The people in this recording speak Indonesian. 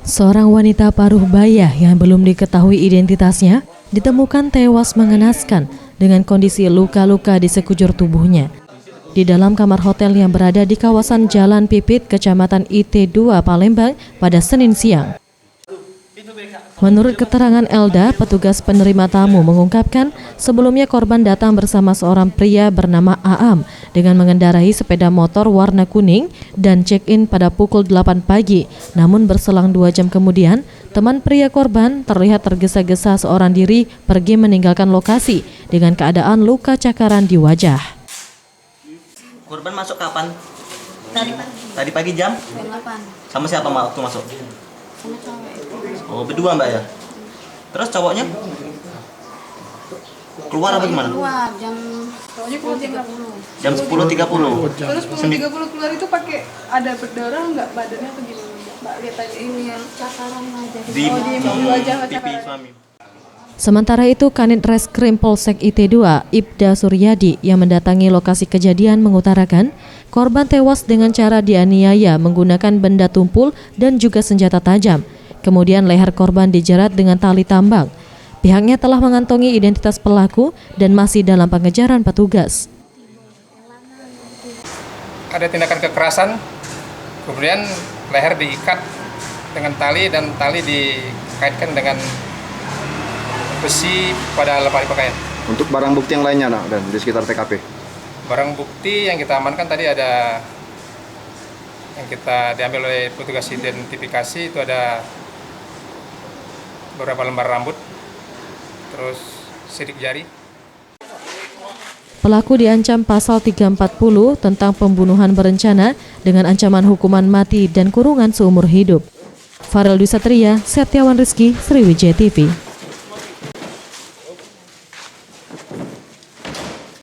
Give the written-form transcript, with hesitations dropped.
Seorang wanita paruh baya yang belum diketahui identitasnya ditemukan tewas mengenaskan dengan kondisi luka-luka di sekujur tubuhnya di dalam kamar hotel yang berada di kawasan Jalan Pipit, Kecamatan IT2, Palembang pada Senin siang. Menurut keterangan Elda, petugas penerima tamu mengungkapkan sebelumnya korban datang bersama seorang pria bernama Aam dengan mengendarai sepeda motor warna kuning dan check-in pada pukul 8 pagi. Namun berselang 2 jam kemudian, teman pria korban terlihat tergesa-gesa seorang diri pergi meninggalkan lokasi dengan keadaan luka cakaran di wajah. Korban masuk kapan? Tadi pagi jam? 8. Sama siapa waktu masuk? Sama cowok itu. Oh, berdua Mbak ya? Terus cowoknya? Keluar apa gimana? Keluar jam 10.30. Jam 10.30. Terus 10.30 keluar itu pakai ada berdarah nggak badannya atau gimana? Mbak lihat aja ini yang Cakaran aja. Di wajah pipi suami. Sementara itu, Kanit Reskrim Polsek IT2, Ibda Suryadi, yang mendatangi lokasi kejadian mengutarakan korban tewas dengan cara dianiaya menggunakan benda tumpul dan juga senjata tajam. Kemudian leher korban dijerat dengan tali tambang. Pihaknya telah mengantongi identitas pelaku dan masih dalam pengejaran petugas. Ada tindakan kekerasan, kemudian leher diikat dengan tali dan tali dikaitkan dengan besi pada lemari pakaian. Untuk barang bukti yang lainnya dan di sekitar TKP? Barang bukti yang kita amankan tadi ada yang kita diambil oleh petugas identifikasi, itu ada beberapa lembar rambut, terus sidik jari. Pelaku diancam pasal 340 tentang pembunuhan berencana dengan ancaman hukuman mati dan kurungan seumur hidup. Farel Dwi Satria, Setiawan Rizky, Sriwijaya TV.